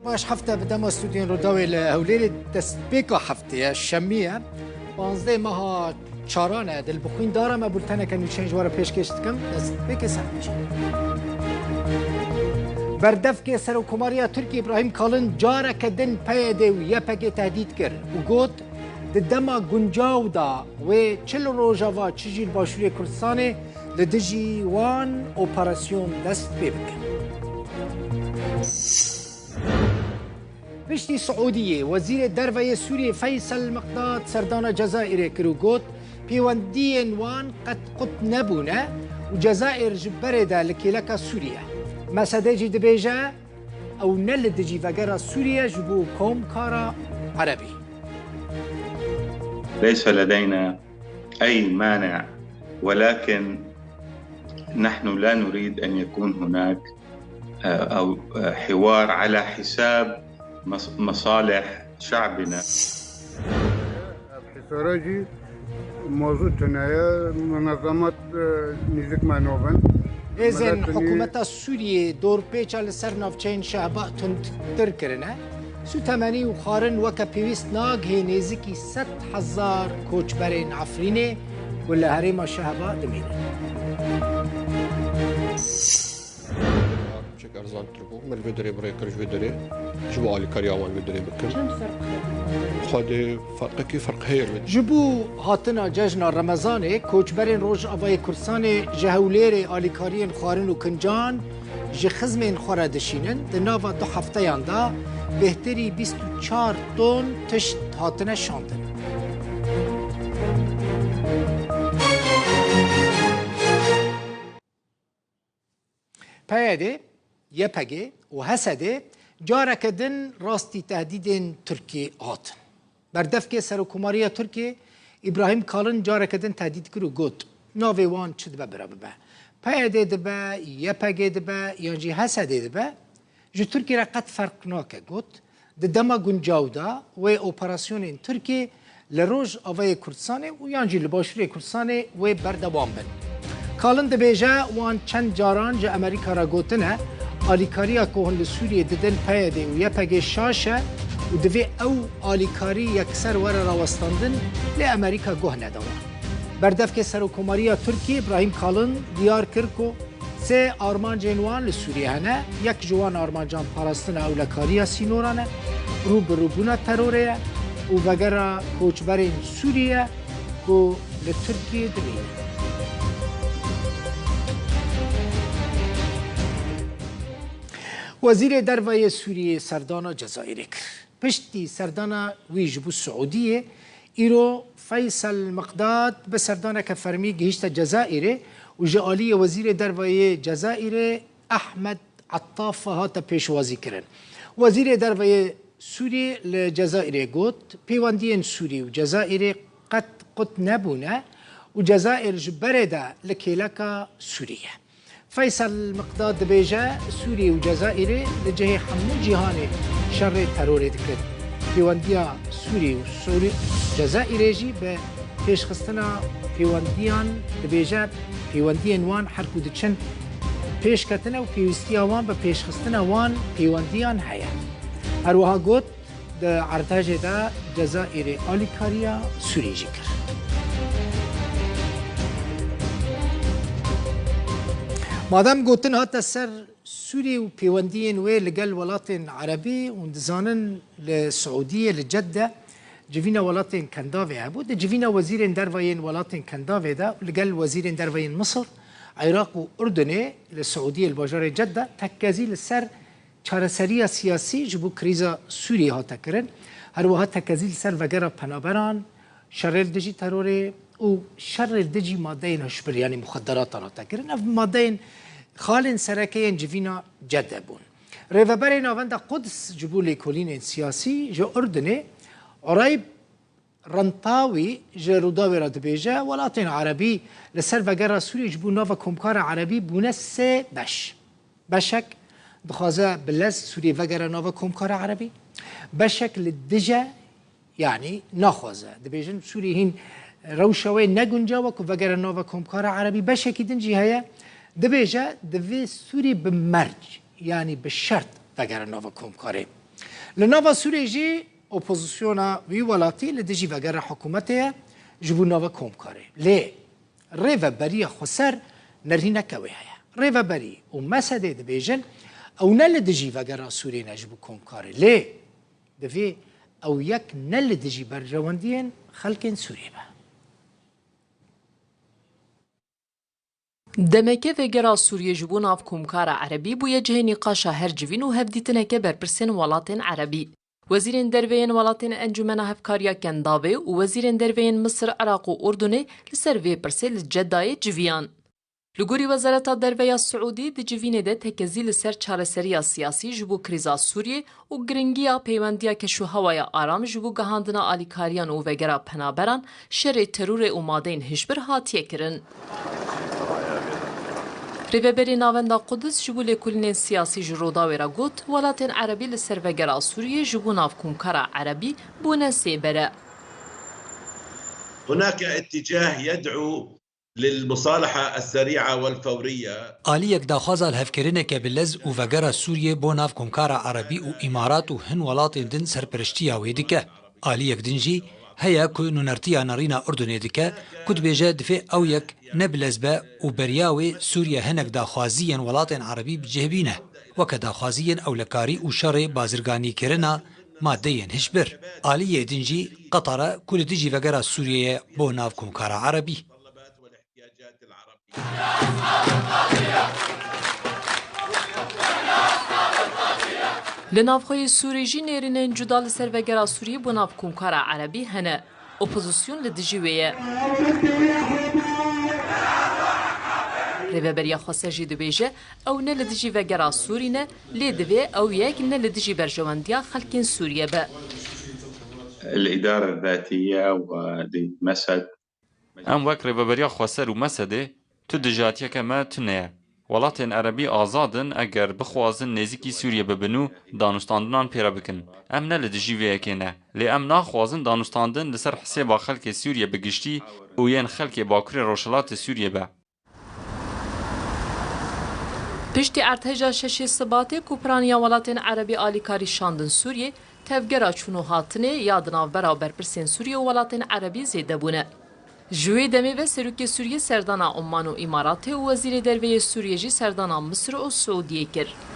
باش حفته بدم استوديون روداوی لهوليري تسبيكا حفته الشمية بانزده ماها چارانه دل بخوین دارم بولتنه که نوچین جواره پیشکش دکم تسبیک سرمیشه بردف که سر حکوماری ترکی ابراهیم کالن جاره که دن پیده و یه پگه تهدید کرد و گوت دما گنجاو دا و چل روژا و چجیل باشوری کردستانه لدجی وان اپراسیون دست پی بکن پشتی سعودیه وزیر دروی سوریه فیصل مقداد سردان جزائر کرو گوت پیوندی وان قد نبونه و جزائر جبره ده لکیلک سوریه مساده جی دبیجه او نل دجی وگر سوریه جبو کوم کارا عربي ليس لدينا أي مانع ولكن نحن لا نريد أن يكون هناك أو حوار على حساب مصالح شعبنا. الحصارجي موضوع تنايا منظمات نزيك مانوفن إذن حكومة سوريا دور بيتش على سرناف تشين شعباء تنتر كرنا سو تماني وخارن وكا بيويست ناغ هي نزيكي 100,000 كوچبرين عفريني ولا هريما شعباء دمينه ارزان تربو من الفيدري بريكرج فيدري جبو علي كرياوان فيدري بكر شنو فرق؟ خادي فرق كي فرق هير جبو هاتنا ججنا رمضان كوچبرين روج اوای كردستان جهوليري اليكاريين خارن و كنجان جه خزمين خورا دشينن دناوا دو هفتهان دا بهتری 24 تن تشت هاتنه شاندن پیاده یپگه و حسده جاره کدن راستی تهدید ترکیه هاتن بردف که سرکوماری ترکیه ابراهیم کالن جاره کدن تهدید کرو گوت ناوی وان چد ببره ببه پیاده دبه یپگه دبه یانجی حسده دبه جو ترکیه را قد فرق ناکه گوت دما گنجاودا و اپراسیون ترکیه لروج آوای کردستانه و یانجی لباشوری کردستانه و بردوام بن کالن دبیجه وان چند جاران جه امریکا را گوتنه آلیکاریا که هن لسوریه ددن پیاده و یپگه شاشه و دوی او آلیکاری یکسر ور راوستاندن لی امریکا گوه ندوان بردف که سرکوماری ترکیه ابراهیم کالن دیار کرد که سه آرمان جنوان لسوریه هنه یک جوان آرمان جان پاراستن اولکاریا سینورانه رو بروبونا تروره و وگر کوچبرین سوریه که لترکیه دمینه وزیر دروی سوریه سردان جزائر کرد پشتی سردان ویجبو سعودیه ایرو فیصل مقداد به سردان که فرمی گهشت جزائره و جعالی وزیر دروی جزائر احمد عطاف هات پیشوازی کرن وزیر دروی سوریه لجزائر گوت پیوندین سوریه و جزائر قد نبونه و جزائر جبره ده لکیلک سوریه فیصل مقداد بیجه سوریه و جزائر لجه حمو جهان شر ترور دکرد پیوندیا سوریه و جزائر جی به پیشخستنا پیوندیان بیجه پیوندیان وان حرکو دچن پیشکتنه و پیوستی وان به پیشخستنه وان پیوندیان هیا هر وها گوت ده عرضاج ده جزائر آلیکاریا سوریه جی کرد مادام گوتن هات سر سوریه و پیوندیان و لگل ولات عربی و دزانن لسعودیه لجده جوینا ولاتین کنداوی بود جوینا وزیر دروین ولاتین کنداوی ده لقال وزیر دروین مصر عراق و اردن للسعوديه الباجار جده تکازی لسر چارەسەریە سیاسی جبو کریزا سوریه ها تکرن هر وها تکازی لسر وگرا پنابران شر دجی ترور و شر دجی مادین هشبر یعنی مخدرات ها تکرن اف مادین خالن سرکین جوینا جده بون ریوبر ناوند قدس جبو لیکولین سیاسی جو اردنه عريب رنطاوي جروداوي رادبيجا ولاتين عربي لسر وقرا سوري جبو نوفا كومكار عربي بونس بشك دخازا بلز سوري وقرا نوفا كومكار عربي بشك للدجا يعني ناخوزا دبيجن سوري هين روشوي نگونجا وكو وقرا نوفا كومكار عربي بشك دنجي هيا دبيجا دبي سوري بمرج يعني بالشرط وقرا نوفا كومكاري لنافا سوريا جي اوبوزيسيونا وي ولاتي لدجي فقر حكومتها جبو نافا كومكاري ليه ريفا بري خسر نرهينا كويها ريفا بري ومسده دبيجن او نل دجي فقر سوريا نجبو كومكاري ليه دفي او يك نل دجي برجواندين خلقين سوريا دمکه وگرا سوریه جبو ناف کومکار عربی بو یجه نقاشا هر جوین و هفدیتنه که برپرسین ولاتین عربی. وزیر دروین ولاتین انجمن هفکاریا کنداوی و وزیر دروین مصر عراق و اردن لسر وی پرسیل جدای جویان. لگوری وزارت درویا سعودی دی جوینه ده تکزی لسر چارسریا سیاسی جبو کریزا سوریه و گرنگیا پیوندیا که شو هوای آرام جبو گهاندنا آلیکاریان و وگرا پنابران شر ترور اومادین هشبر هاتیه کرن. ریوبری ناوندا قدس جبو لکلین سیاسی جرودا ورا گوت ولاتین عربی لسر وگرا سوریه جبو ناف کومکارا عربی بونه سیبره. هناك اتجاه يدعو للمصالحة السريعة والفورية. آلیک داخوازا الهفکرینه که بلز و وگرا سوریه بو ناف کومکارا عربی و امارات و هن ولاتین دن سرپرشتیا ویدکه. آلیک دنجی هيا كو نرتيا نارينا أردن دكا كد بيجا دفع أو يك نبلزبا وبرياوي سوريا هنك داخوازيا ولاطن عربي بجهبينه وكداخوازيا أو لكاري وشر بازرگاني كرنا ماديا هشبر آلية دنجي قطر كل دجي وقرا سوريا بو نافكم كارا عربي لنافخوی سوری جی نرینن جدال سر وگرا سوری بو ناف کومکارا عربی هنه اپوزیسیون لدجیویه ریوبریا خواسته جی دبیجه او نه لدجی وگرا سوری نه لیدوی او یک نه لدجی برجواندیا خلکین سوریه به الإدارة الذاتية ودي مسد ام وك ریوبریا خواسته رو مسده تو دجاتیه که ما تنه ولاتین عربی آزادن اگر بخوازن نزیکی سوریه ببنو دانستاندنان پیرا بکن. ام نه لدجیوه کنه. لی ام ناخوازن دانستاندن لسر حساب خلک سوریه بگشتی و ین خلک باکر روشلات سوریه به. پشتی ارتجا شش سباته کوپرانیا ولاتین عربی آلیکاری شاندن سوریه تفگرا چونو هاتنه یادناو برابر پرسین سوریه ولاتین عربی زیده بونه. جوی دمی و سروک سوریه سردانا عمان و امارات و وزیر دروی سوریه جی سردانا مصر و سعودیه کرد.